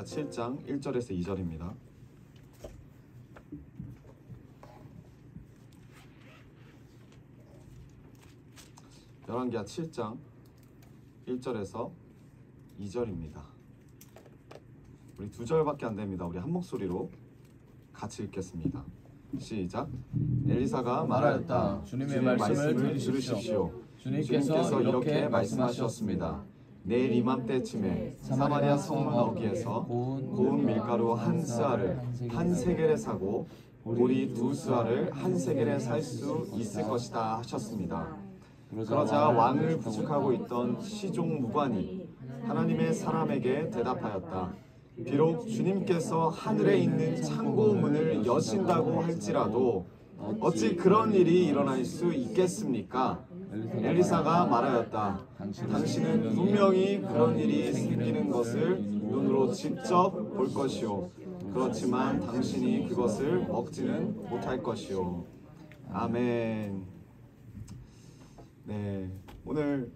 7장 1절에서 2절입니다. 열왕기하 7장 1절에서 2절입니다. 우리 2절밖에 안 됩니다. 우리 한 목소리로 같이 읽겠습니다. 시작. 엘리사가 말하였다. 주님의 말씀을 들으십시오. 주님께서 이렇게 말씀하셨습니다. 내일 이맘때쯤에 사마리아 성 너기에서 고운 밀가루 한 스아를 한 세겔에 사고 보리 2스아를 한 세겔에 살 수 있을 것이다 하셨습니다. 그러자 왕을 부축하고 있던 시종 무관이 하나님의 사람에게 대답하였다. 비록 주님께서 하늘에 있는 창고 문을 여신다고 할지라도 어찌 그런 일이 일어날 수 있겠습니까? 엘리사가 말하였다. 당신은 분명히 그런 일이 생기는 것을 눈으로 직접 볼 것이요. 그렇지만 당신이 그것을 먹지는 못할 것이요. 아멘. 네, 오늘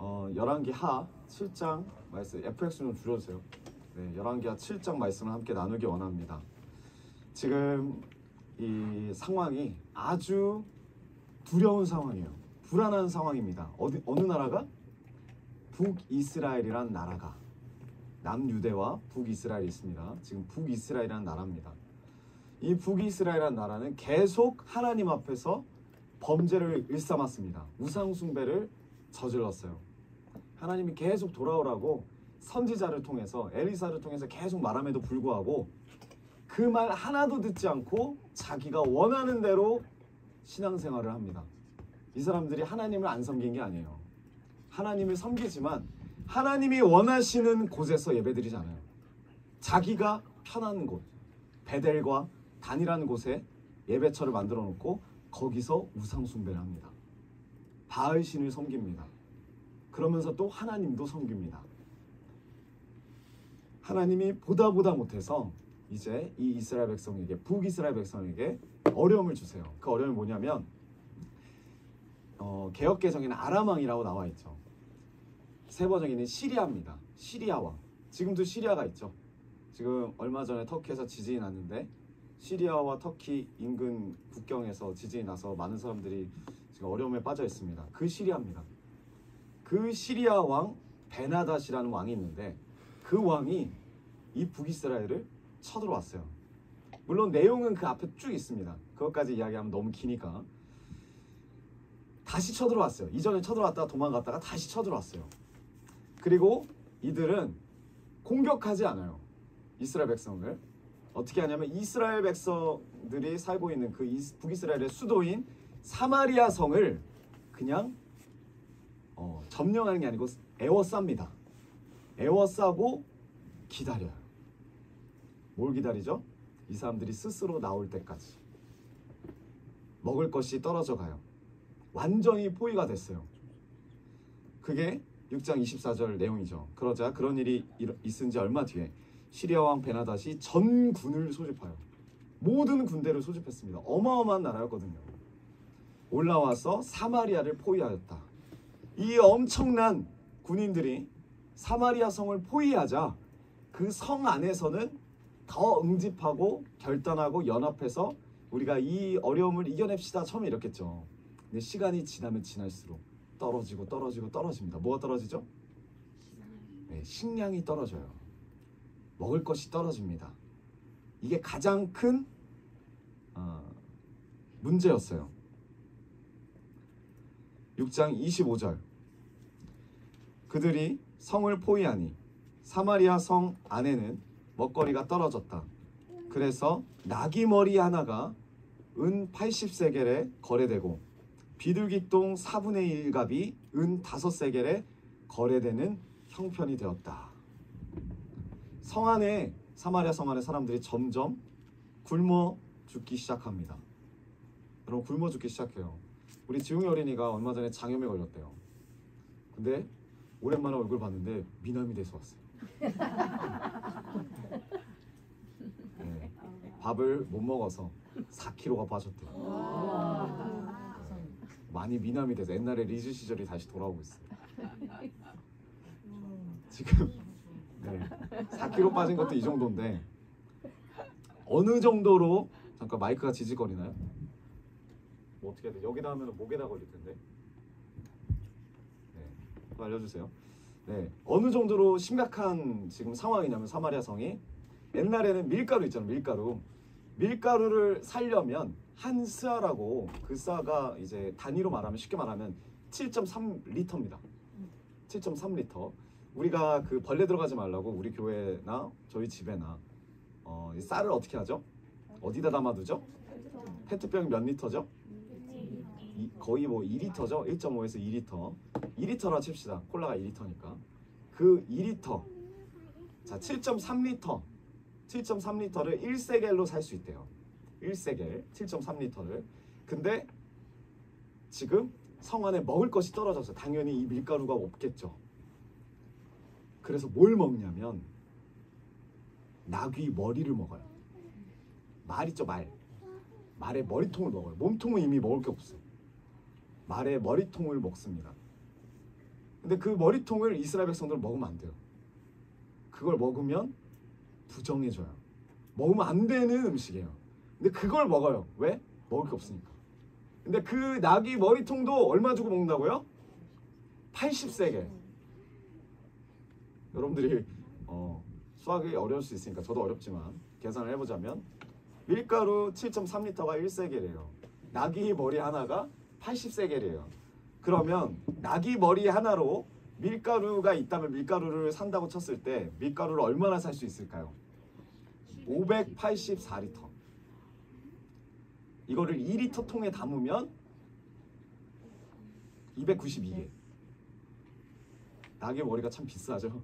열왕기하 7장 말씀, FX 좀 줄여주세요. 네, 열왕기하 7장 말씀을 함께 나누기 원합니다. 지금 이 상황이 아주 두려운 상황이에요. 불안한 상황입니다. 어느 나라가? 북이스라엘이란 나라가, 남유대와 북이스라엘이 있습니다. 지금 북이스라엘이란 나라입니다. 이 북이스라엘이란 나라는 계속 하나님 앞에서 범죄를 일삼았습니다. 우상숭배를 저질렀어요. 하나님이 계속 돌아오라고 선지자를 통해서, 엘리사를 통해서 계속 말함에도 불구하고 그 말 하나도 듣지 않고 자기가 원하는 대로 신앙생활을 합니다. 이 사람들이 하나님을 안 섬긴 게 아니에요. 하나님을 섬기지만 하나님이 원하시는 곳에서 예배드리지 않아요. 자기가 편한 곳, 베델과 단이라는 곳에 예배처를 만들어 놓고 거기서 우상숭배를 합니다. 바알신을 섬깁니다. 그러면서 또 하나님도 섬깁니다. 하나님이 보다 못해서 이제 이 이스라엘 백성에게, 북이스라엘 백성에게 어려움을 주세요. 그 어려움이 뭐냐면 개역개정에는 아람왕이라고 나와 있죠. 세번역에는 시리아입니다. 시리아 왕. 지금도 시리아가 있죠. 지금 얼마 전에 터키에서 지진이 났는데 시리아와 터키 인근 국경에서 지진이 나서 많은 사람들이 지금 어려움에 빠져 있습니다. 그 시리아입니다. 그 시리아 왕 베나닷이라는 왕이 있는데 그 왕이 이 북이스라엘을 쳐들어왔어요. 물론 내용은 그 앞에 쭉 있습니다. 그것까지 이야기하면 너무 기니까. 다시 쳐들어왔어요. 이전에 쳐들어왔다가 도망갔다가 다시 쳐들어왔어요. 그리고 이들은 공격하지 않아요. 이스라엘 백성을. 어떻게 하냐면 이스라엘 백성들이 살고 있는 그 북이스라엘의 수도인 사마리아 성을 그냥 점령하는 게 아니고 에워쌉니다. 에워싸고 기다려요. 뭘 기다리죠? 이 사람들이 스스로 나올 때까지. 먹을 것이 떨어져 가요. 완전히 포위가 됐어요. 그게 6장 24절 내용이죠. 그러자 그런 일이 있은 지 얼마 뒤에 시리아 왕 베나닷이 전 군을 소집하여 모든 군대를 소집했습니다. 어마어마한 나라였거든요. 올라와서 사마리아를 포위하였다. 이 엄청난 군인들이 사마리아 성을 포위하자 그 성 안에서는 더 응집하고 결단하고 연합해서 우리가 이 어려움을 이겨냅시다 처음에 이랬겠죠. 근데 시간이 지나면 지날수록 떨어집니다. 뭐가 떨어지죠? 네, 식량이 떨어져요. 먹을 것이 떨어집니다. 이게 가장 큰 문제였어요. 6장 25절. 그들이 성을 포위하니 사마리아 성 안에는 먹거리가 떨어졌다. 그래서 나귀머리 하나가 은 80세겔에 거래되고 비둘기똥 4분의 1갑이 은 5세겔에 거래되는 형편이 되었다. 성 안에, 사마리아 성 안에 사람들이 점점 굶어 죽기 시작합니다. 여러분, 굶어 죽기 시작해요. 우리 지웅이 어린이가 얼마 전에 장염에 걸렸대요. 근데 오랜만에 얼굴 봤는데 미남이 돼서 왔어요. 네, 밥을 못 먹어서 4kg가 빠졌대요. 많이 미남이 돼서 옛날에 리즈 시절이 다시 돌아오고 있어요. 지금 네. 4kg 빠진 것도 이 정도인데 어느 정도로 잠깐 마이크가 지직거리나요? 뭐 어떻게 해야 돼? 여기다 하면 목에다 걸릴 텐데. 네, 그거 알려주세요. 네, 어느 정도로 심각한 지금 상황이냐면 사마리아 성이 옛날에는 밀가루 있잖아요. 밀가루를 살려면 한 스아라고 그 스아가 이제 단위로 말하면 쉽게 말하면 7.3리터입니다. 7.3리터. 우리가 그 벌레 들어가지 말라고 우리 교회나 저희 집에나 이 쌀을 어떻게 하죠? 어디다 담아두죠? 페트병 몇 리터죠? 거의 뭐 2리터죠? 1.5에서 2리터. 2리터라 칩시다. 콜라가 2리터니까. 그 2리터. 자, 7.3리터. 7.3리터를 1세겔로 살 수 있대요. 1세겔. 7.3리터를. 근데 지금 성 안에 먹을 것이 떨어져서 당연히 이 밀가루가 없겠죠. 그래서 뭘 먹냐면 나귀 머리를 먹어요. 말 있죠, 말. 말의 머리통을 먹어요. 몸통은 이미 먹을 게 없어요. 말의 머리통을 먹습니다. 근데 그 머리통을 이스라엘 백성들은 먹으면 안 돼요. 그걸 먹으면 부정해져요. 먹으면 안 되는 음식이에요. 근데 그걸 먹어요. 왜? 먹을 게 없으니까. 근데 그 나귀 머리통도 얼마 주고 먹는다고요? 80세겔. 여러분들이 수학이 어려울 수 있으니까 저도 어렵지만 계산을 해보자면 밀가루 7.3리터가 1세겔이에요. 나귀 머리 하나가 80세겔이에요. 그러면 나귀 머리 하나로 밀가루가 있다면 밀가루를 산다고 쳤을 때 밀가루를 얼마나 살 수 있을까요? 584리터. 이거를 2리터 통에 담으면 292개. 나귀 머리가 참 비싸죠.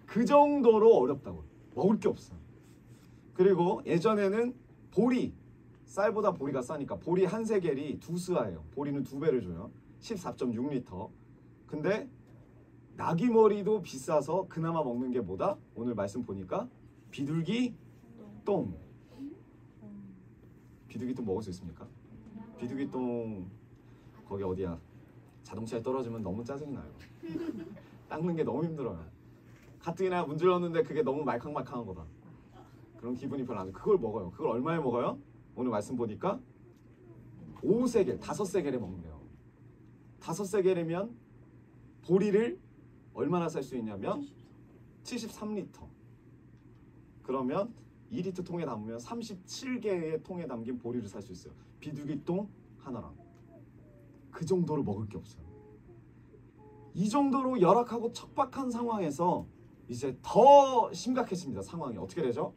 그 정도로 어렵다고. 먹을 게 없어요. 그리고 예전에는 보리, 쌀보다 보리가 싸니까 보리 한 세겔이 2스아예요. 보리는 2배를 줘요. 14.6리터. 근데 나귀 머리도 비싸서 그나마 먹는 게 뭐다? 오늘 말씀 보니까 비둘기 똥. 비둘기 똥 먹을 수 있습니까? 비둘기 똥 거기 어디야? 자동차에 떨어지면 너무 짜증이 나요. 닦는 게 너무 힘들어요. 가뜩이나 문질렀는데 그게 너무 말캉말캉한 거다. 그런 기분이 별로 안 좋아요. 그걸 먹어요. 그걸 얼마에 먹어요? 오늘 말씀 보니까 5세겔, 5세겔에 먹는데요. 5세겔이면 보리를 얼마나 살 수 있냐면 73리터. 그러면 2리터 통에 담으면 37개의 통에 담긴 보리를 살 수 있어요. 비둘기 똥 하나랑. 그 정도로 먹을 게 없어요. 이 정도로 열악하고 척박한 상황에서 이제 더 심각해집니다. 상황이 어떻게 되죠?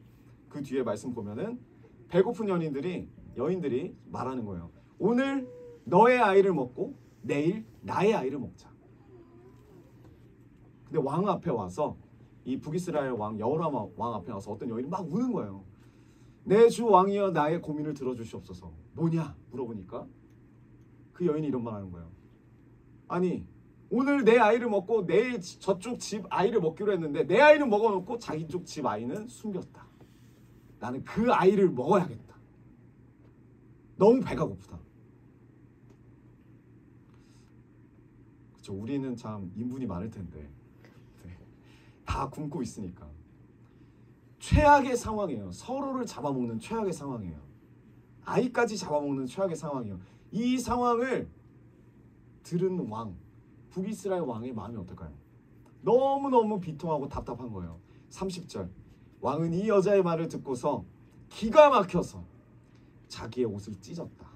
그 뒤에 말씀 보면은 배고픈 여인들이 말하는 거예요. 오늘 너의 아이를 먹고 내일 나의 아이를 먹자. 근데 왕 앞에 와서 이 북이스라엘 왕 여호람 왕 앞에 와서 어떤 여인이 막 우는 거예요. 내 주 왕이여 나의 고민을 들어주시옵소서. 뭐냐 물어보니까 그 여인이 이런 말 하는 거예요. 아니 오늘 내 아이를 먹고 내일 저쪽 집 아이를 먹기로 했는데 내 아이는 먹어놓고 자기 쪽 집 아이는 숨겼다. 나는 그 아이를 먹어야겠다. 너무 배가 고프다. 그렇죠. 우리는 참 인분이 많을 텐데 다 굶고 있으니까 최악의 상황이에요. 서로를 잡아먹는 최악의 상황이에요. 아이까지 잡아먹는 최악의 상황이에요. 이 상황을 들은 왕, 북이스라엘 왕의 마음이 어떨까요? 너무너무 비통하고 답답한 거예요. 30절 왕은 이 여자의 말을 듣고서 기가 막혀서 자기의 옷을 찢었다.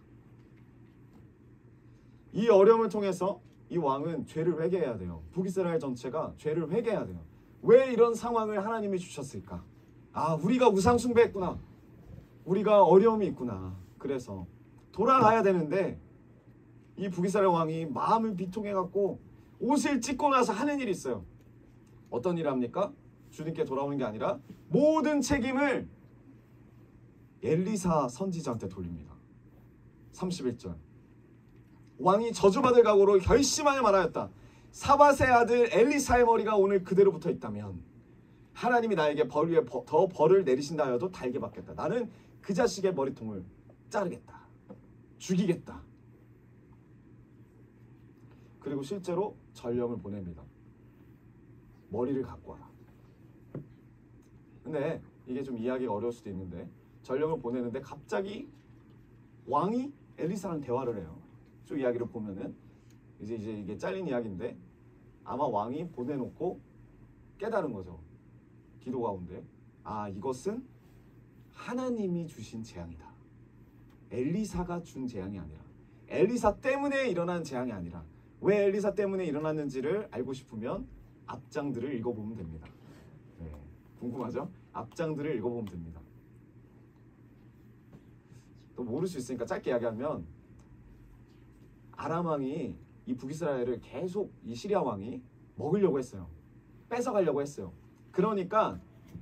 이 어려움을 통해서 이 왕은 죄를 회개해야 돼요. 북이스라엘 전체가 죄를 회개해야 돼요. 왜 이런 상황을 하나님이 주셨을까? 아, 우리가 우상 숭배했구나. 우리가 어려움이 있구나. 그래서 돌아가야 되는데 이 북이스라엘 왕이 마음을 비통해갖고 옷을 찢고 나서 하는 일이 있어요. 어떤 일을 합니까? 주님께 돌아오는 게 아니라 모든 책임을 엘리사 선지자한테 돌립니다. 31절 왕이 저주받을 각오로 결심하여 말하였다. 사밧의 아들 엘리사의 머리가 오늘 그대로 붙어 있다면 하나님이 나에게 벌 위에 더 벌을 내리신다 하여도 달게 받겠다. 나는 그 자식의 머리통을 자르겠다. 죽이겠다. 그리고 실제로 전령을 보냅니다. 머리를 갖고 와라. 근데 이게 좀 이해하기가 어려울 수도 있는데 전령을 보내는데 갑자기 왕이 엘리사랑 대화를 해요. 쭉 이야기를 보면은 이제 이게 잘린 이야기인데 아마 왕이 보내놓고 깨달은 거죠. 기도 가운데 아 이것은 하나님이 주신 재앙이다. 엘리사가 준 재앙이 아니라 엘리사 때문에 일어난 재앙이 아니라 왜 엘리사 때문에 일어났는지를 알고 싶으면 앞장들을 읽어보면 됩니다. 네, 궁금하죠? 앞장들을 읽어보면 됩니다. 또 모를 수 있으니까 짧게 이야기하면 아람 왕이 이 북이스라엘을 계속 이 시리아 왕이 먹으려고 했어요. 뺏어가려고 했어요. 그러니까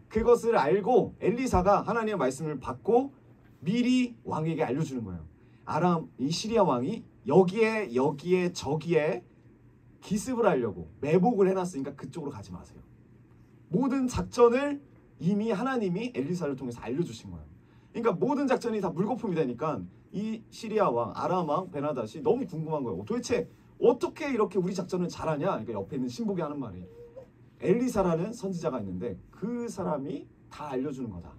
그것을 알고 엘리사가 하나님의 말씀을 받고 미리 왕에게 알려주는 거예요. 아람 이 시리아 왕이 여기에 저기에 기습을 하려고 매복을 해놨으니까 그쪽으로 가지 마세요. 모든 작전을 이미 하나님이 엘리사를 통해서 알려주신 거예요. 그러니까 모든 작전이 다 물거품이 되니까 이 시리아 왕 아람 왕 베나닷이 너무 궁금한 거예요. 도대체 어떻게 이렇게 우리 작전을 잘하냐? 그러니까 옆에 있는 신복이 하는 말이 엘리사라는 선지자가 있는데 그 사람이 다 알려주는 거다.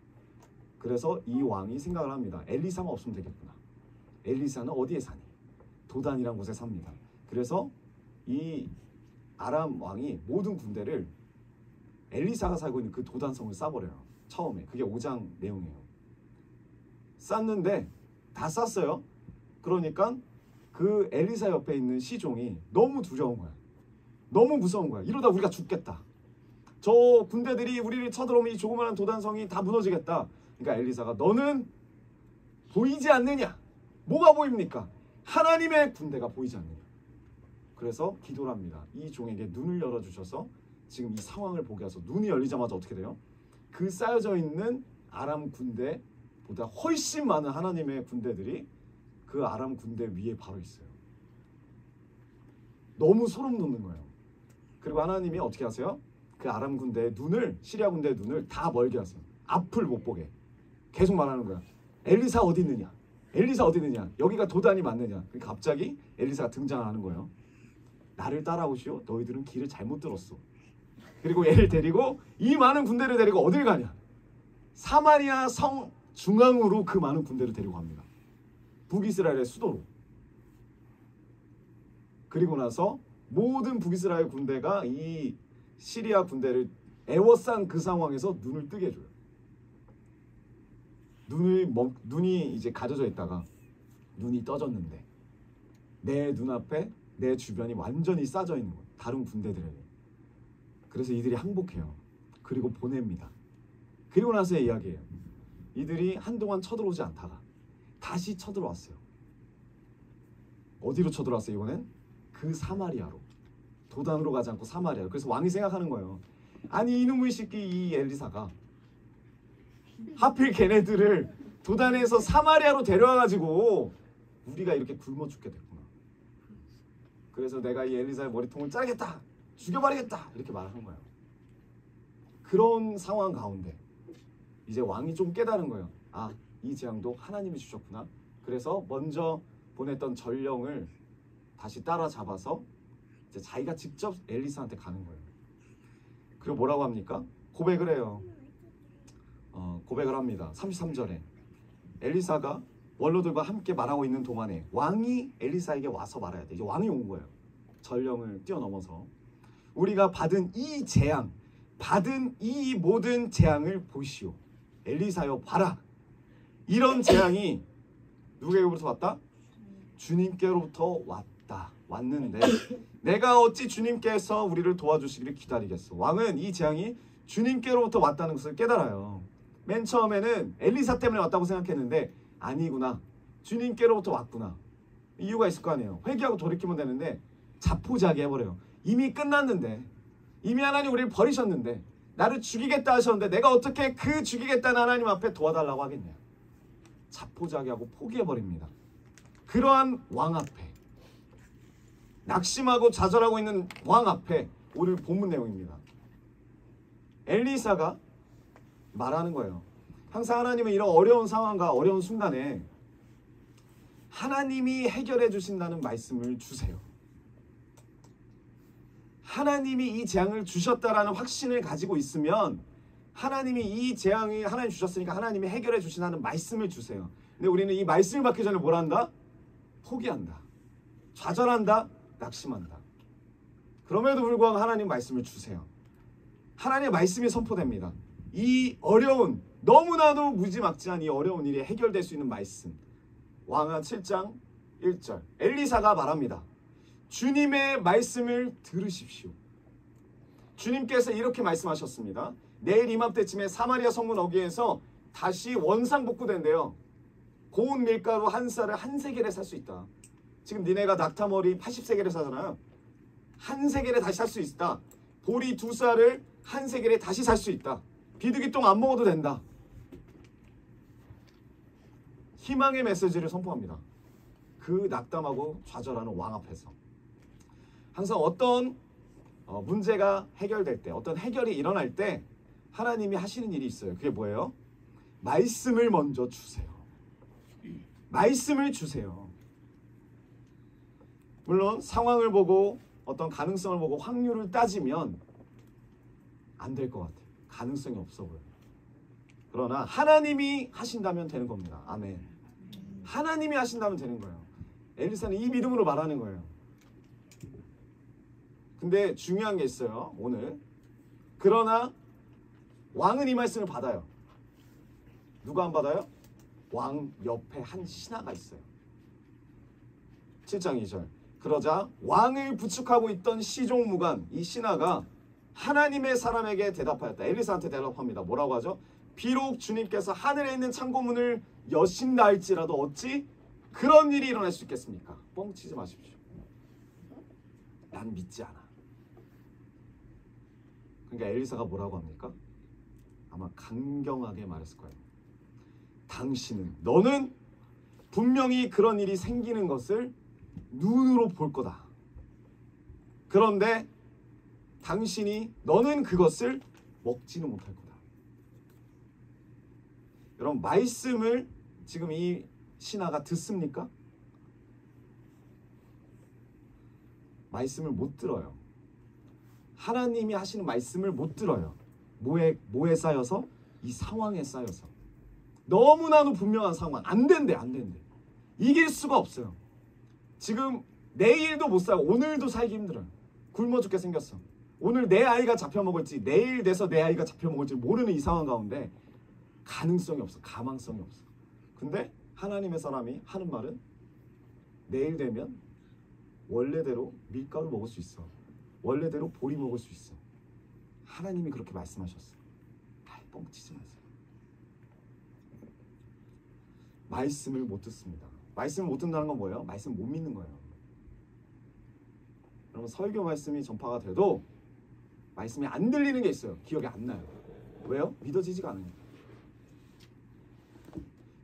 그래서 이 왕이 생각을 합니다. 엘리사만 없으면 되겠구나. 엘리사는 어디에 사니? 도단이라는 곳에 삽니다. 그래서 이 아람 왕이 모든 군대를 엘리사가 살고 있는 그 도단성을 쏴버려요. 처음에. 그게 5장 내용이에요. 쐈는데 다 쐈어요. 그러니까 그 엘리사 옆에 있는 시종이 너무 두려운 거야. 너무 무서운 거야. 이러다 우리가 죽겠다. 저 군대들이 우리를 쳐들어오면 이 조그마한 도단성이 다 무너지겠다. 그러니까 엘리사가 너는 보이지 않느냐? 뭐가 보입니까? 하나님의 군대가 보이지 않느냐? 그래서 기도를 합니다. 이 종에게 눈을 열어주셔서 지금 이 상황을 보게 해서 눈이 열리자마자 어떻게 돼요? 그 쌓여져 있는 아람 군대보다 훨씬 많은 하나님의 군대들이 그 아람 군대 위에 바로 있어요. 너무 소름 돋는 거예요. 그리고 하나님이 어떻게 하세요? 그 아람 군대의 눈을 시리아 군대의 눈을 다 멀게 하세요. 앞을 못 보게. 계속 말하는 거야. 엘리사 어디 있느냐? 엘리사 어디 있느냐? 여기가 도단이 맞느냐? 그러니까 갑자기 엘리사가 등장하는 거예요. 나를 따라오시오. 너희들은 길을 잘못 들었어. 그리고 얘를 데리고 이 많은 군대를 데리고 어딜 가냐? 사마리아 성 중앙으로 그 많은 군대를 데리고 갑니다. 북이스라엘의 수도로. 그리고 나서 모든 북이스라엘 군대가 이 시리아 군대를 애워싼 그 상황에서 눈을 뜨게 해줘요. 눈이 이제 가려져 있다가 눈이 떠졌는데 내 눈앞에 내 주변이 완전히 싸져 있는 거예요. 다른 군대들에게. 그래서 이들이 항복해요. 그리고 보냅니다. 그리고 나서의 이야기예요. 이들이 한동안 쳐들어오지 않다가 다시 쳐들어왔어요. 어디로 쳐들어왔어요? 이번엔 그 사마리아로. 도단으로 가지 않고 사마리아로. 그래서 왕이 생각하는 거예요. 아니 이놈의 새끼 이 엘리사가 하필 걔네들을 도단에서 사마리아로 데려와가지고 우리가 이렇게 굶어 죽게 됐구나. 그래서 내가 이 엘리사의 머리통을 자르겠다. 죽여버리겠다. 이렇게 말하는 거예요. 그런 상황 가운데 이제 왕이 좀 깨달은 거예요. 아, 이 재앙도 하나님이 주셨구나. 그래서 먼저 보냈던 전령을 다시 따라잡아서 이제 자기가 직접 엘리사한테 가는 거예요. 그리고 뭐라고 합니까? 고백을 해요. 고백을 합니다. 33절에 엘리사가 원로들과 함께 말하고 있는 동안에 왕이 엘리사에게 와서 말해야 돼. 이제 왕이 온 거예요. 전령을 뛰어넘어서 우리가 받은 이 재앙, 받은 이 모든 재앙을 보시오. 엘리사여 봐라. 이런 재앙이 누구에게로부터 왔다? 주님께로부터 왔는데 내가 어찌 주님께서 우리를 도와주시기를 기다리겠어. 왕은 이 재앙이 주님께로부터 왔다는 것을 깨달아요. 맨 처음에는 엘리사 때문에 왔다고 생각했는데 아니구나. 주님께로부터 왔구나. 이유가 있을 거 아니에요. 회개하고 돌이키면 되는데 자포자기 해버려요. 이미 끝났는데, 이미 하나님 우리를 버리셨는데, 나를 죽이겠다 하셨는데 내가 어떻게 그 죽이겠다는 하나님 앞에 도와달라고 하겠냐. 자포자기하고 포기해버립니다. 그러한 왕 앞에, 낙심하고 좌절하고 있는 왕 앞에 오늘 본문 내용입니다. 엘리사가 말하는 거예요. 항상 하나님은 이런 어려운 상황과 어려운 순간에 하나님이 해결해 주신다는 말씀을 주세요. 하나님이 이 재앙을 주셨다라는 확신을 가지고 있으면 하나님이 이 재앙이 하나님 주셨으니까 하나님이 해결해 주시라는 말씀을 주세요. 근데 우리는 이 말씀을 받기 전에 뭘 한다? 포기한다. 좌절한다. 낙심한다. 그럼에도 불구하고 하나님 말씀을 주세요. 하나님의 말씀이 선포됩니다. 이 어려운, 너무나도 무지막지한 이 어려운 일이 해결될 수 있는 말씀. 왕하 7장 1절 엘리사가 말합니다. 주님의 말씀을 들으십시오. 주님께서 이렇게 말씀하셨습니다. 내일 이맘때쯤에 사마리아 성문 어귀에서 다시 원상복구된대요. 고운 밀가루 한 쌀을 한 세겔에 살 수 있다. 지금 니네가 낙타머리 80세겔에 사잖아요. 한 세겔에 다시 살 수 있다. 보리 2쌀을 한 세겔에 다시 살 수 있다. 비둘기똥 안 먹어도 된다. 희망의 메시지를 선포합니다. 그 낙담하고 좌절하는 왕 앞에서. 항상 어떤 문제가 해결될 때, 어떤 해결이 일어날 때 하나님이 하시는 일이 있어요. 그게 뭐예요? 말씀을 먼저 주세요. 말씀을 주세요. 물론 상황을 보고 어떤 가능성을 보고 확률을 따지면 안 될 것 같아요. 가능성이 없어 보여요. 그러나 하나님이 하신다면 되는 겁니다. 아멘. 하나님이 하신다면 되는 거예요. 엘리사는 이 믿음으로 말하는 거예요. 근데 중요한 게 있어요. 오늘. 그러나 왕은 이 말씀을 받아요. 누가 안 받아요? 왕 옆에 한 신하가 있어요. 7장 2절. 그러자 왕을 부축하고 있던 시종무관 이 신하가 하나님의 사람에게 대답하였다. 엘리사한테 대답합니다. 뭐라고 하죠? 비록 주님께서 하늘에 있는 창고문을 여신다 할지라도 어찌 그런 일이 일어날 수 있겠습니까? 뻥치지 마십시오. 난 믿지 않아. 그러니까 엘리사가 뭐라고 합니까? 아마 강경하게 말했을 거예요. 너는 분명히 그런 일이 생기는 것을 눈으로 볼 거다. 그런데 너는 그것을 먹지는 못할 거다. 여러분, 말씀을 지금 이 신하가 듣습니까? 말씀을 못 들어요. 하나님이 하시는 말씀을 못 들어요. 뭐에 쌓여서? 이 상황에 쌓여서. 너무나도 분명한 상황. 안 된대. 이길 수가 없어요. 지금 내일도 못 살고 오늘도 살기 힘들어요. 굶어 죽게 생겼어. 오늘 내 아이가 잡혀먹을지 내일 돼서 내 아이가 잡혀먹을지 모르는 이 상황 가운데 가능성이 없어. 가망성이 없어. 근데 하나님의 사람이 하는 말은 내일 되면 원래대로 밀가루 먹을 수 있어. 원래대로 보리 먹을 수 있어. 하나님이 그렇게 말씀하셨어. 뻥치지 마세요. 말씀을 못 듣습니다. 말씀을 못 듣는다는 건 뭐예요? 말씀 못 믿는 거예요. 여러분, 설교 말씀이 전파가 돼도 말씀이 안 들리는 게 있어요. 기억이 안 나요. 왜요? 믿어지지가 않아요.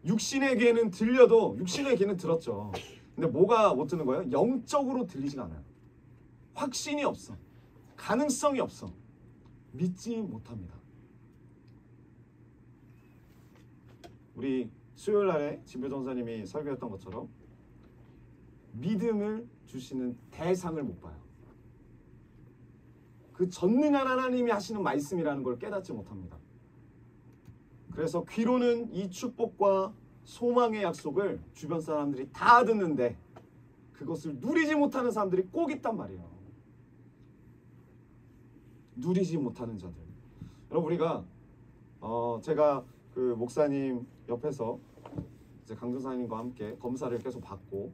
육신의 귀에는 들려도 육신의 귀는 들었죠. 근데 뭐가 못 듣는 거예요? 영적으로 들리지가 않아요. 확신이 없어. 가능성이 없어. 믿지 못합니다. 우리 수요일 날에 진배 전사님이 설교했던 것처럼 믿음을 주시는 대상을 못 봐요. 그 전능한 하나님이 하시는 말씀이라는 걸 깨닫지 못합니다. 그래서 귀로는 이 축복과 소망의 약속을 주변 사람들이 다 듣는데 그것을 누리지 못하는 사람들이 꼭 있단 말이에요. 누리지 못하는 자들. 여러분, 우리가 제가 그 목사님 옆에서 이제 강전사님과 함께 검사를 계속 받고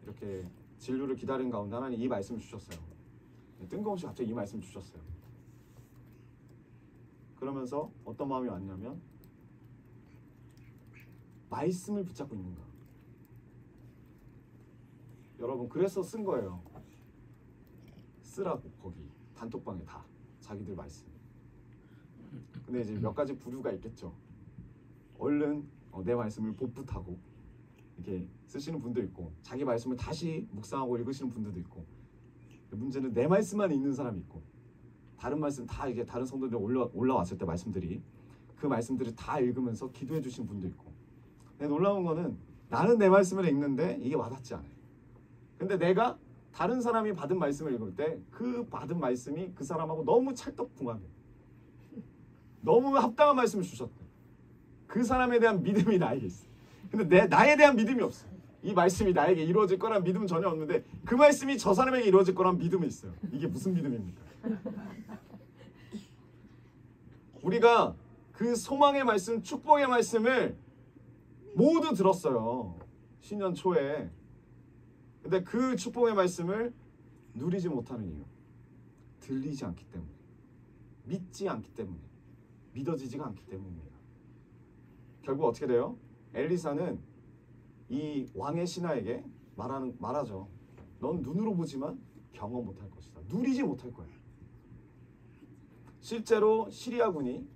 이렇게 진료를 기다리는 가운데 하나님 이 말씀을 주셨어요. 뜬금없이 갑자기 이 말씀을 주셨어요. 그러면서 어떤 마음이 왔냐면 말씀을 붙잡고 있는가. 여러분, 그래서 쓴 거예요. 쓰라고 거기 단톡방에 다 자기들 말씀. 근데 이제 몇 가지 부류가 있겠죠. 얼른 내 말씀을 복붙하고 이렇게 쓰시는 분도 있고 자기 말씀을 다시 묵상하고 읽으시는 분들도 있고 문제는 내 말씀만 읽는 사람이 있고 다른 말씀 다 이게 다른 성도들 올라왔을 때 말씀들이 그 말씀들을 다 읽으면서 기도해 주신 분도 있고. 근데 놀라운 거는 나는 내 말씀을 읽는데 이게 와닿지 않아요. 근데 내가 다른 사람이 받은 말씀을 읽을 때 그 받은 말씀이 그 사람하고 너무 찰떡궁합이에요. 너무 합당한 말씀을 주셨대. 그 사람에 대한 믿음이 나에게 있어. 근데 나에 대한 믿음이 없어. 이 말씀이 나에게 이루어질 거란 믿음은 전혀 없는데 그 말씀이 저 사람에게 이루어질 거란 믿음이 있어요. 이게 무슨 믿음입니까? 우리가 그 소망의 말씀, 축복의 말씀을 모두 들었어요. 신년 초에. 근데 그 축복의 말씀을 누리지 못하는 이유, 들리지 않기 때문에, 믿지 않기 때문에, 믿어지지가 않기 때문입니다. 결국 어떻게 돼요? 엘리사는 이 왕의 신하에게 말하죠. 넌 눈으로 보지만 경험 못할 것이다. 누리지 못할 거야. 실제로 시리아군이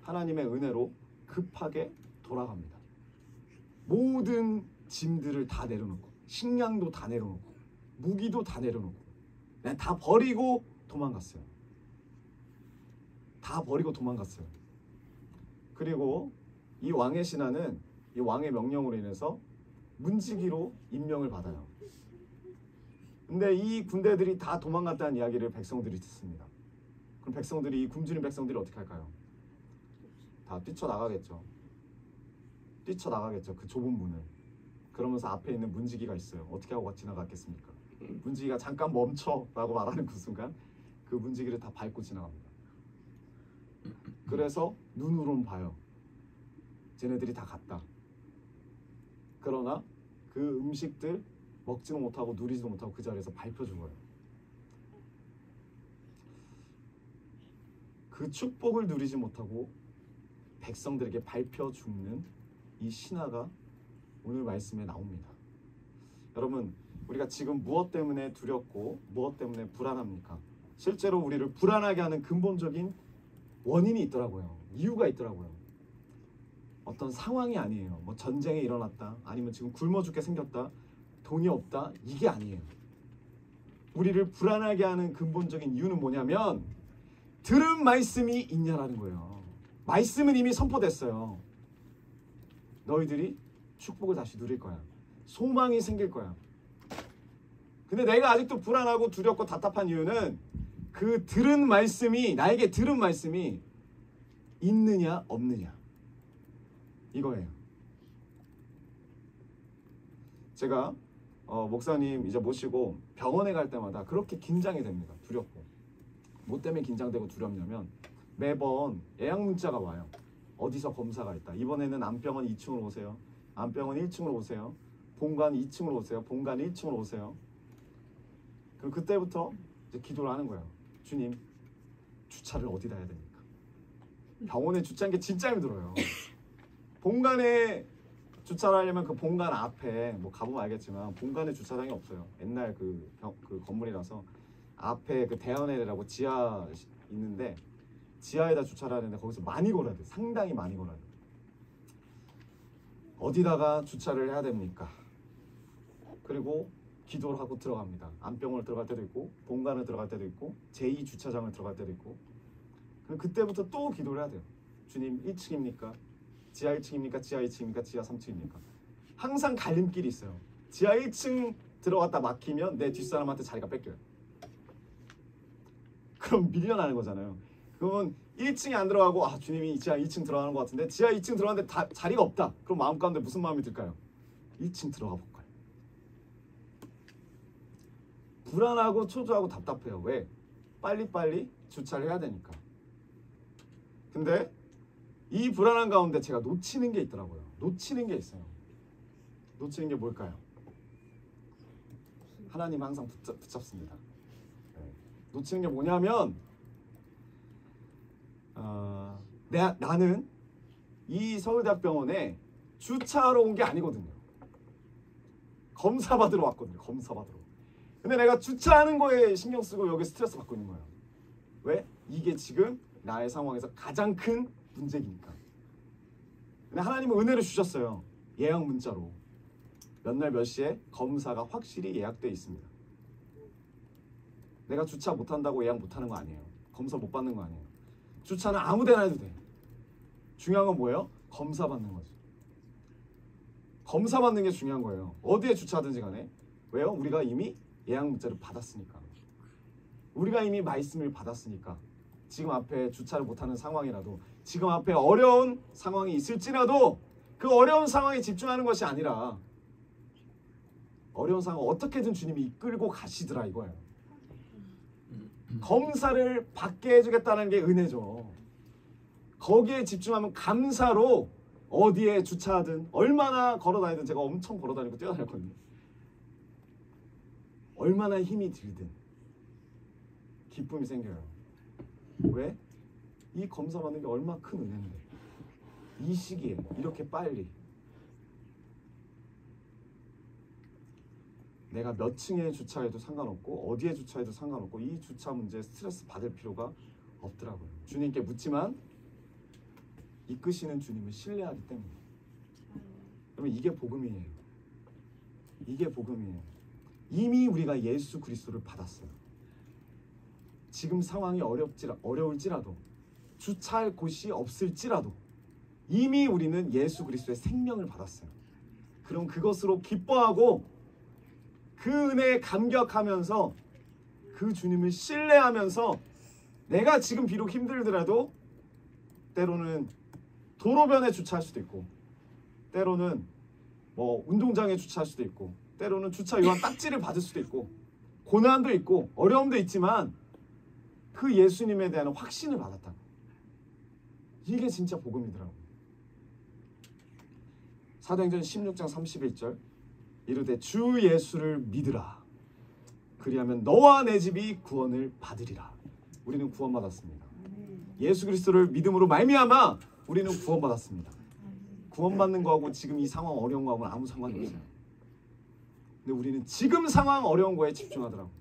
하나님의 은혜로 급하게 돌아갑니다. 모든 짐들을 다 내려놓고, 식량도 다 내려놓고, 무기도 다 내려놓고, 그냥 다 버리고 도망갔어요. 다 버리고 도망갔어요. 그리고 이 왕의 신하는 이 왕의 명령으로 인해서 문지기로 임명을 받아요. 근데 이 군대들이 다 도망갔다는 이야기를 백성들이 듣습니다. 그럼 백성들이, 이 굶주린 백성들이 어떻게 할까요? 다 뛰쳐나가겠죠. 그 좁은 문을. 그러면서 앞에 있는 문지기가 있어요. 어떻게 하고 지나갔겠습니까? 문지기가 잠깐 멈춰라고 말하는 그 순간 그 문지기를 다 밟고 지나갑니다. 그래서 눈으로는 봐요. 쟤네들이 다 갔다. 그러나 그 음식들 먹지도 못하고 누리지도 못하고 그 자리에서 밟혀 죽어요. 그 축복을 누리지 못하고 백성들에게 밟혀 죽는 이 신하가 오늘 말씀에 나옵니다. 여러분, 우리가 지금 무엇 때문에 두렵고 무엇 때문에 불안합니까? 실제로 우리를 불안하게 하는 근본적인 원인이 있더라고요. 이유가 있더라고요. 어떤 상황이 아니에요. 뭐 전쟁이 일어났다, 아니면 지금 굶어 죽게 생겼다, 돈이 없다, 이게 아니에요. 우리를 불안하게 하는 근본적인 이유는 뭐냐면 들은 말씀이 있냐라는 거예요. 말씀은 이미 선포됐어요. 너희들이 축복을 다시 누릴 거야. 소망이 생길 거야. 근데 내가 아직도 불안하고 두렵고 답답한 이유는 그 들은 말씀이, 나에게 들은 말씀이 있느냐 없느냐, 이거예요. 제가 목사님 이제 모시고 병원에 갈 때마다 그렇게 긴장이 됩니다. 두렵고. 뭐 때문에 긴장되고 두렵냐면 매번 예약 문자가 와요. 어디서 검사가 있다. 이번에는 안병원 2층으로 오세요. 안병원 1층으로 오세요. 본관 2층으로 오세요. 본관 1층으로 오세요. 그럼 그때부터 이제 기도를 하는 거예요. 주님, 주차를 어디다 해야 됩니까? 병원에 주차하는 게 진짜 힘들어요. 본관에 주차를 하려면 그 본관 앞에, 뭐 가보면 알겠지만 본관에 주차장이 없어요. 옛날 그 건물이라서 앞에 그 대연회라고 지하 있는데 지하에다 주차를 하는데 거기서 많이 걸어야 돼. 상당히 많이 걸어야 돼. 어디다가 주차를 해야 됩니까? 그리고 기도를 하고 들어갑니다. 안병원을 들어갈 때도 있고 본관을 들어갈 때도 있고 제2 주차장을 들어갈 때도 있고. 그럼 그때부터 또 기도를 해야 돼요. 주님, 1층입니까? 지하 1층입니까? 지하 2층입니까? 지하 3층입니까? 항상 갈림길이 있어요. 지하 1층 들어갔다 막히면 내 뒷사람한테 자리가 뺏겨요. 그럼 밀려나는 거잖아요. 그러면 1층에 안 들어가고 주님이 지하 2층 들어가는 것 같은데 지하 2층 들어가는데 자리가 없다. 그럼 마음 가운데 무슨 마음이 들까요? 1층 들어가 볼까요? 불안하고 초조하고 답답해요. 왜? 빨리빨리 주차를 해야 되니까. 근데 이 불안한 가운데 제가 놓치는 게 있더라고요. 놓치는 게 있어요. 놓치는 게 뭘까요? 하나님 항상 붙잡습니다. 놓치는 게 뭐냐면 나는 이 서울대학병원에 주차하러 온 게 아니거든요. 검사 받으러 왔거든요. 검사 받으러. 근데 내가 주차하는 거에 신경 쓰고 여기 스트레스 받고 있는 거예요. 왜? 이게 지금 나의 상황에서 가장 큰 문제이니까. 근데 하나님은 은혜를 주셨어요. 예약 문자로 몇 날 몇 시에 검사가 확실히 예약돼 있습니다. 내가 주차 못한다고 예약 못하는 거 아니에요. 검사 못 받는 거 아니에요. 주차는 아무 데나 해도 돼. 중요한 건 뭐예요? 검사 받는 거지. 검사 받는 게 중요한 거예요. 어디에 주차하든지 간에. 왜요? 우리가 이미 예약 문자를 받았으니까. 우리가 이미 말씀을 받았으니까. 지금 앞에 주차를 못하는 상황이라도 지금 앞에 어려운 상황이 있을지라도 그 어려운 상황에 집중하는 것이 아니라 어려운 상황 어떻게든 주님이 이끌고 가시더라 이거예요. 검사를 받게 해주겠다는 게 은혜죠. 거기에 집중하면 감사로 어디에 주차하든 얼마나 걸어다니든, 제가 엄청 걸어다니고 뛰어다녔거든요. 얼마나 힘이 들든 기쁨이 생겨요. 왜? 이 검사 받는 게 얼마나 큰 은혜인데, 이 시기에 이렇게 빨리 내가 몇 층에 주차해도 상관없고 어디에 주차해도 상관없고 이 주차 문제에 스트레스 받을 필요가 없더라고요. 주님께 묻지만 이끄시는 주님을 신뢰하기 때문에. 여러분, 이게 복음이에요. 이게 복음이에요. 이미 우리가 예수 그리스도를 받았어요. 지금 상황이 어려울지라도 주차할 곳이 없을지라도 이미 우리는 예수 그리스도의 생명을 받았어요. 그럼 그것으로 기뻐하고 그 은혜에 감격하면서 그 주님을 신뢰하면서 내가 지금 비록 힘들더라도 때로는 도로변에 주차할 수도 있고 때로는 뭐 운동장에 주차할 수도 있고 때로는 주차 위반 딱지를 받을 수도 있고 고난도 있고 어려움도 있지만 그 예수님에 대한 확신을 받았다. 이게 진짜 복음이더라고요. 사도행전 16장 31절 이르되 주 예수를 믿으라. 그리하면 너와 내 집이 구원을 받으리라. 우리는 구원받았습니다. 예수 그리스도를 믿음으로 말미암아 우리는 구원받았습니다. 구원받는 거하고 지금 이 상황 어려운 거하고는 아무 상관이 없어요. 근데 우리는 지금 상황 어려운 거에 집중하더라고요.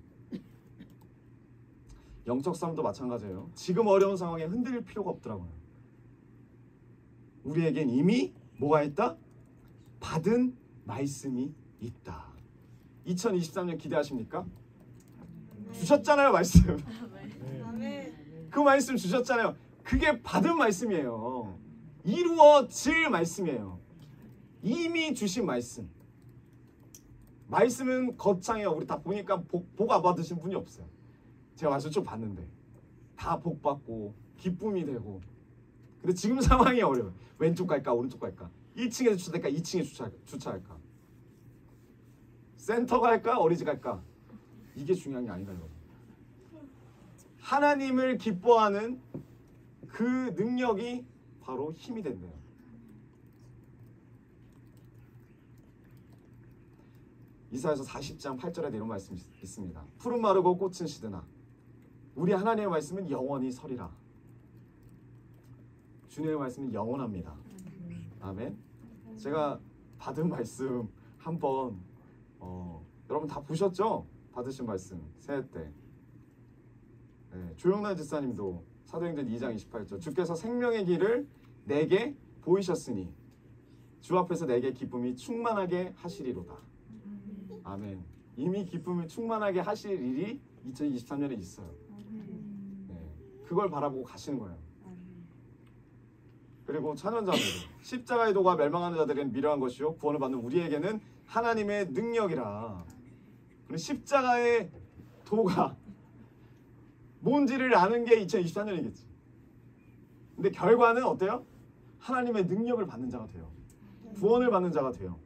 영적 싸움도 마찬가지예요. 지금 어려운 상황에 흔들릴 필요가 없더라고요. 우리에겐 이미 뭐가 있다? 받은 말씀이 있다. 2023년 기대하십니까? 주셨잖아요, 말씀. 그 말씀 주셨잖아요. 그게 받은 말씀이에요. 이루어질 말씀이에요. 이미 주신 말씀. 말씀은 거창해요. 우리 다 보니까 복 안 받으신 분이 없어요. 제가 말씀 좀 봤는데 다 복 받고 기쁨이 되고. 근데 지금 상황이 어려워요. 왼쪽 갈까 오른쪽 갈까, 1층에 주차할까 2층에 주차할까, 센터 갈까 어리지 갈까, 이게 중요한 게 아닌가요? 하나님을 기뻐하는 그 능력이 바로 힘이 된대요. 이사야서 40장 8절에 이런 말씀이 있습니다. 푸른 마르고 꽃은 시드나 우리 하나님의 말씀은 영원히 서리라. 주님의 말씀은 영원합니다. 아멘. 제가 받은 말씀 한번 여러분 다 보셨죠? 받으신 말씀 새해 때. 네, 조영란 집사님도 사도행전 2장 28절 주께서 생명의 길을 내게 보이셨으니 주 앞에서 내게 기쁨이 충만하게 하시리로다. 아멘. 이미 기쁨을 충만하게 하실 일이 2023년에 있어요. 네, 그걸 바라보고 가시는 거예요. 그리고 찬원자매도 십자가의 도가 멸망하는 자들에게는 미련한 것이요 구원을 받는 우리에게는 하나님의 능력이라. 그리고 십자가의 도가 뭔지를 아는 게 2024년이겠지. 근데 결과는 어때요? 하나님의 능력을 받는 자가 돼요. 구원을 받는 자가 돼요.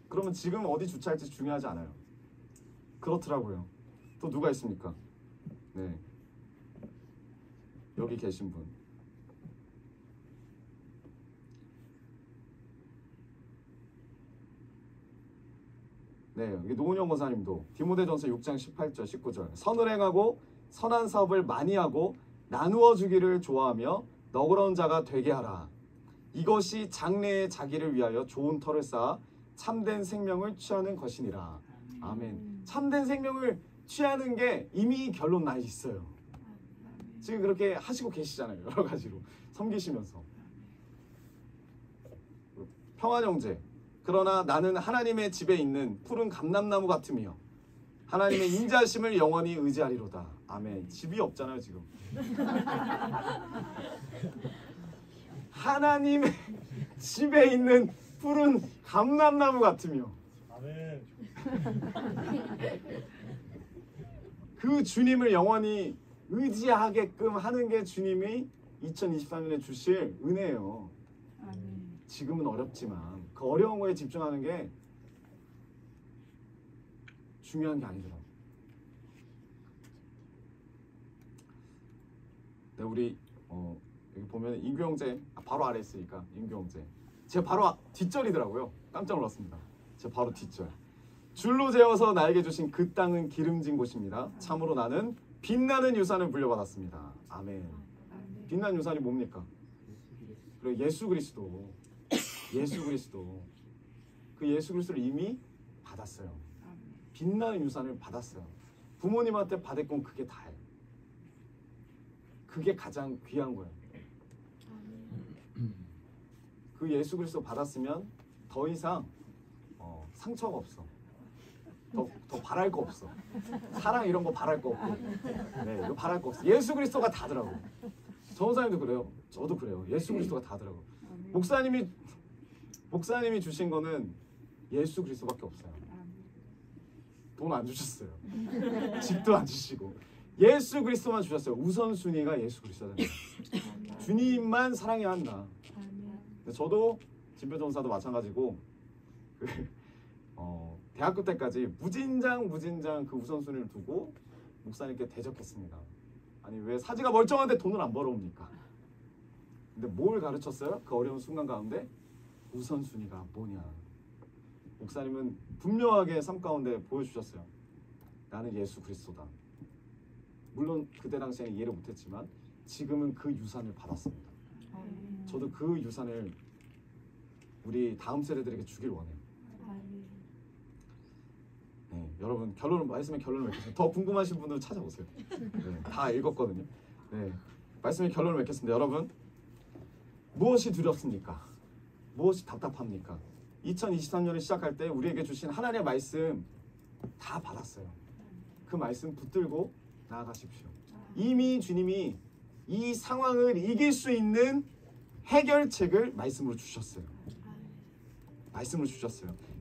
그러면 지금 어디 주차할지 중요하지 않아요. 그렇더라고요. 또 누가 있습니까? 네, 여기 계신 분. 네, 여기 노은영 권사님도 디모데전서 6장 18절 19절 선을 행하고 선한 사업을 많이 하고 나누어 주기를 좋아하며 너그러운 자가 되게 하라. 이것이 장래의 자기를 위하여 좋은 터를 쌓아 참된 생명을 취하는 것이니라. 아멘. 참된 생명을 취하는 게 이미 결론 나 있어요. 지금 그렇게 하시고 계시잖아요. 여러 가지로 섬기시면서. 평안형제 그러나 나는 하나님의 집에 있는 푸른 감람나무 같으며 하나님의 인자하심을 영원히 의지하리로다. 아멘. 집이 없잖아요 지금. 하나님의 집에 있는 푸른 감람나무 같으며. 아멘. 그 주님을 영원히 의지하게끔 하는 게 주님이 2023년에 주실 은혜예요. 지금은 어렵지만 그 어려운 거에 집중하는 게 중요한 게 아니더라고요. 네, 우리 여기 보면 인규 형제 바로 아래 있으니까 인규 형제 제가 바로 뒷절이더라고요. 깜짝 놀랐습니다. 제가 바로 뒷절. 줄로 재어서 나에게 주신 그 땅은 기름진 곳입니다. 참으로 나는 빛나는 유산을 물려받았습니다. 아멘. 빛나는 유산이 뭡니까? 그리고 예수 그리스도. 그 예수 그리스도를 이미 받았어요. 빛나는 유산을 받았어요. 부모님한테 받을 건 그게 다예요. 그게 가장 귀한 거예요. 그 예수 그리스도 받았으면 더 이상 상처가 없어. 더 바랄 거 없어. 사랑 이런 거 바랄 거 없고, 네, 이거 바랄 거 없어. 예수 그리스도가 다더라고. 전사님도 그래요. 저도 그래요. 예수 그리스도가 다더라고. 목사님이 주신 거는 예수 그리스도밖에 없어요. 돈 안 주셨어요. 집도 안 주시고 예수 그리스도만 주셨어요. 우선순위가 예수 그리스도다. 주님만 사랑해야 한다. 저도 진표전사도 마찬가지고 대학교 때까지 무진장 그 우선순위를 두고 목사님께 대적했습니다. 아니 왜 사지가 멀쩡한데 돈을 안 벌어옵니까? 근데 뭘 가르쳤어요? 그 어려운 순간 가운데 우선순위가 뭐냐. 목사님은 분명하게 삶 가운데 보여주셨어요. 나는 예수 그리스도다. 물론 그때 당시에는 이해를 못했지만 지금은 그 유산을 받았습니다. 저도 그 유산을 우리 다음 세대들에게 주길 원해요. 네, 여러분 말씀의 결론을 맺겠습니다. 더 궁금하신 분들 찾아오세요. 네, 다 읽었거든요. 네, 말씀의 결론을 맺겠습니다. 여러분 무엇이 두렵습니까? 무엇이 답답합니까? 2023년을 시작할 때 우리에게 주신 하나님의 말씀 다 받았어요. 그 말씀 붙들고 나아가십시오. 이미 주님이 이 상황을 이길 수 있는 해결책을 말씀으로 주셨어요.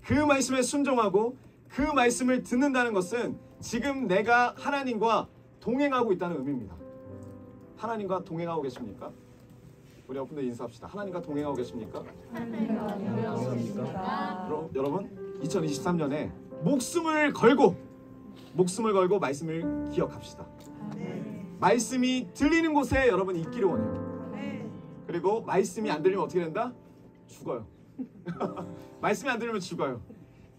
그 말씀에 순종하고 그 말씀을 듣는다는 것은 지금 내가 하나님과 동행하고 있다는 의미입니다. 하나님과 동행하고 계십니까? 우리 옆분들 인사합시다. 하나님과 동행하고 계십니까? 하나님과 동행하고 계십니까? 그럼 여러분 2023년에 목숨을 걸고 말씀을 기억합시다. 말씀이 들리는 곳에 여러분이 있기를 원해요. 그리고 말씀이 안 들리면 어떻게 된다? 죽어요. 말씀이 안 들리면 죽어요.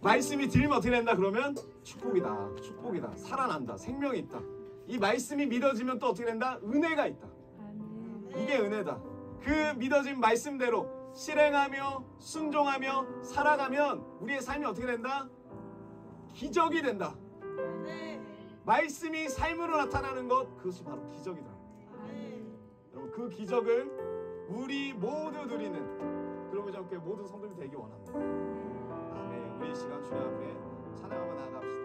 말씀이 들리면 어떻게 된다? 그러면 축복이다. 살아난다. 생명이 있다. 이 말씀이 믿어지면 또 어떻게 된다? 은혜가 있다. 이게 은혜다. 그 믿어진 말씀대로 실행하며 순종하며 살아가면 우리의 삶이 어떻게 된다? 기적이 된다. 말씀이 삶으로 나타나는 것, 그것이 바로 기적이다. 여러분 그 기적을 우리 모두 누리는 그러므로 저께 모든 성도님이 되기 원합니다. 아멘. 우리 이 시간 주님 앞에 찬양하며 나아갑시다.